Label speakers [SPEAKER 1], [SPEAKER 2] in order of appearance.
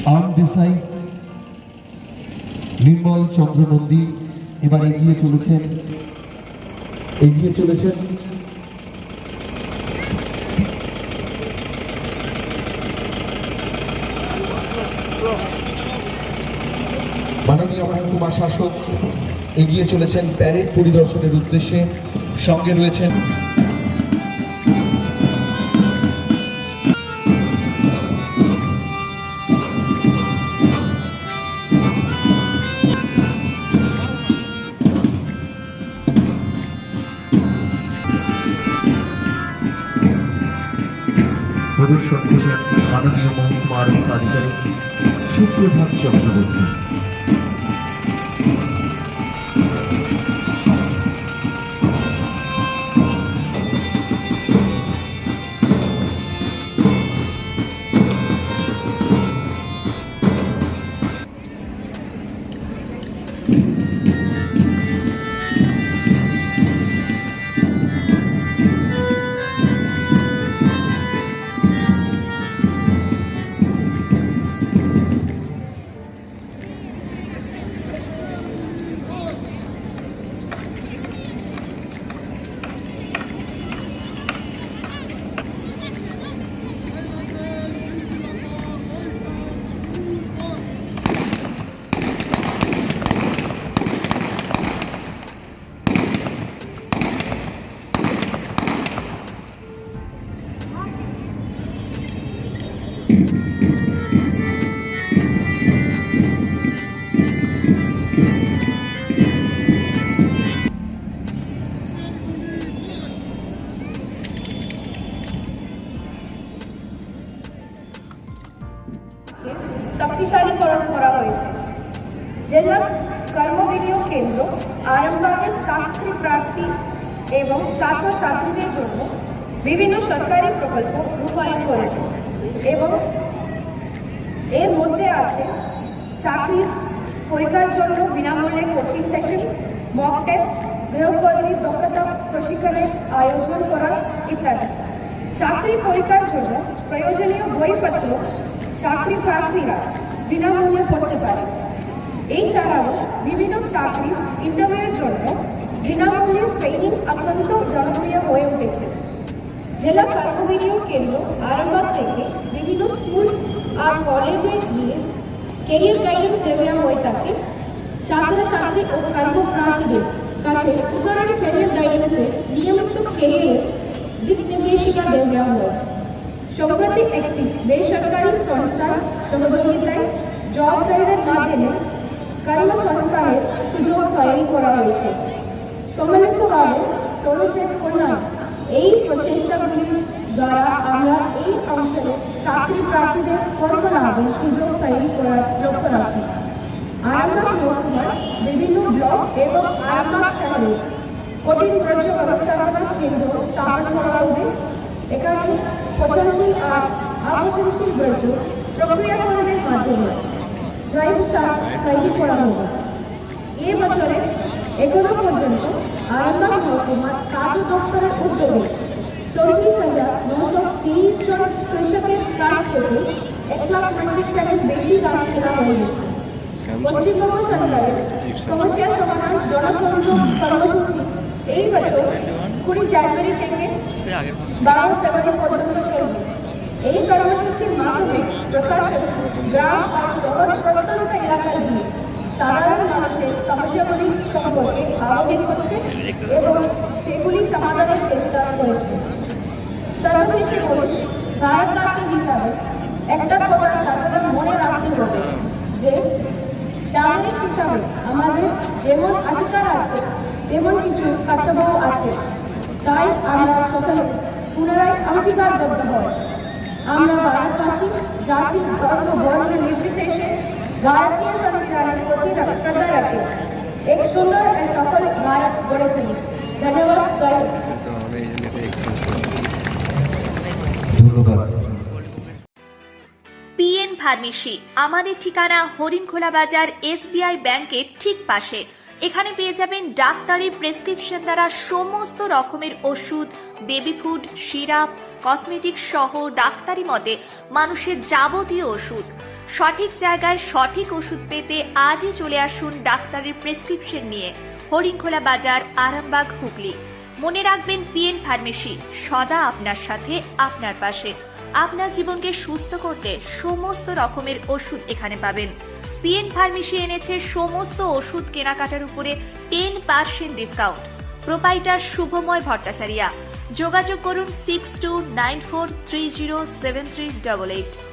[SPEAKER 1] আম দেশাই, নির্মল চন্দ্র নন্দী এবার এগিয়ে চলেছেন মাননীয় মহকুমা শাসক এগিয়ে চলেছেন প্যারেড পরিদর্শনের উদ্দেশ্যে। সঙ্গে রয়েছেন প্রদর্শন করছেন মাননীয় মহকুমা আরক্ষী আধিকারিক সুপ্রভাত চক্রবর্তী।
[SPEAKER 2] শক্তিশালীকরণ করা হয়েছে। জেলা কর্মবিনিয়োগ কেন্দ্র আরামবাগের চাকরি প্রার্থী এবং ছাত্রছাত্রীদের জন্য বিভিন্ন সরকারি প্রকল্প রূপায়ণ করেছে এবং এর মধ্যে আছে চাকরির পরীক্ষার জন্য বিনামূল্যে কোচিং সেশন, মক টেস্ট, গৃহকর্মী দক্ষতা প্রশিক্ষণের আয়োজন করা ইত্যাদি। চাকরি পরীক্ষার জন্য প্রয়োজনীয় বইপত্র চাকরি প্রার্থীরা বিনামূল্যে পড়তে পারে। এছাড়াও বিভিন্ন চাকরি ইন্টারভিউয়ের জন্য বিনামূল্যে ট্রেনিং অত্যন্ত জনপ্রিয় হয়ে উঠেছে। জেলা কর্মবিনিয়োগ কেন্দ্র আরামবাগ থেকে বিভিন্ন স্কুল আর কলেজে গিয়ে কেরিয়ার গাইডেন্স দেওয়া হয়ে থাকে। ছাত্রছাত্রী ও কর্মপ্রার্থীদের কাছে উদাহরণ ক্যারিয়ার গাইডেন্সে নিয়মিত ক্যারিয়ারের দিক নির্দেশিকা দেওয়া হয়। সম্প্রতি একটি বেসরকারি সংস্থার সহযোগিতায় জব ড্রাইভের মাধ্যমে কর্মসংস্থানের সুযোগ তৈরি করা হয়েছে। সম্মিলিতভাবে তরুণদের কল্যাণ এই প্রচেষ্টাগুলির দ্বারা আমরা এই অঞ্চলে চাকরি প্রার্থীদের কর্মলাভের সুযোগ তৈরি করার লক্ষ্য রাখি। আরামবাগ মহকুমার বিভিন্ন ব্লক এবং আরামবাগ শহরে কঠিন বর্জ্য ব্যবস্থাপনা কেন্দ্র স্থাপন করা হবে। এখানে পচনশীল আর অপচনশীল বর্জ্য প্রক্রিয়াকরণের মাধ্যমে জৈব সার তৈরি করা হবে। এ বছরে এখনো পর্যন্ত আরামবাগ মহকুমার কার্য দপ্তরের উদ্যোগে 34,923 জন কৃষকের কাছ থেকে 1 লাখ মেট্রিক টনের বেশি ধান কেনা হয়ে গেছে। পশ্চিমবঙ্গ সরকারের সমস্যা সমাধান জনসংযোগ কর্মসূচি এই বছর 20 জানুয়ারি থেকে 12 ফেব্রুয়ারি পর্যন্ত চলবে। এই কর্মসূচির মাধ্যমে প্রশাসন গ্রাম আর শহর প্রত্যন্ত এলাকায় গিয়ে সাধারণ মানুষের সমস্যাগুলি সম্পর্কে অবহিত হচ্ছে এবং সেগুলি সমাধানের চেষ্টা করেছে। সর্বশেষে বলি, ভারতবাসী হিসাবে একটা কথা সর্বদা মনে রাখতে হবে যে নাগরিক হিসাবে আমাদের যেমন অধিকার আছে তেমন কিছু কর্তব্য আছে। তাই আমরা সকলে পুনরায় অঙ্গীকারবদ্ধ হয়। আমরা ভারতবাসী জাতি ধর্ম বর্ণ নির্বিশেষে ভারতীয় সংবিধানের প্রতি শ্রদ্ধা রাখি এক সুন্দর ও সফল ভারত গড়ে তুলি। ধন্যবাদ। জয় হিন্দ।
[SPEAKER 1] ধন্যবাদ।
[SPEAKER 3] পিএন ফার্মেসি, আমাদের ঠিকানা হরিণখোলা বাজার, এসবিআই ব্যাংকের ঠিক পাশে। এখানে পেয়ে যাবেন ডাক্তারি প্রেসক্রিপশন দ্বারা সমস্ত রকমের ওষুধ, বেবি ফুড, সিরাপ, কসমেটিক্স সহ ডাক্তারি মতে মানুষের যাবতীয় ওষুধ। সঠিক জায়গায় সঠিক ওষুধ পেতে আজই চলে আসুন ডাক্তারের প্রেসক্রিপশন নিয়ে হরিণখোলা বাজার, আরামবাগ, হুগলি। মনে রাখবেন পিএন ফার্মেসি সদা আপনার সাথে, আপনার পাশে। আপনার জীবনকে সুস্থ করতে সমস্ত রকমের ওষুধ এখানে পাবেন। পিএন ফার্মেসি এনেছে সমস্ত ওষুধ কেনাকাটার উপরে 10% ডিসকাউন্ট। প্রোপাইটার শুভময় ভট্টাচার্য। যোগাযোগ করুন 6294307388।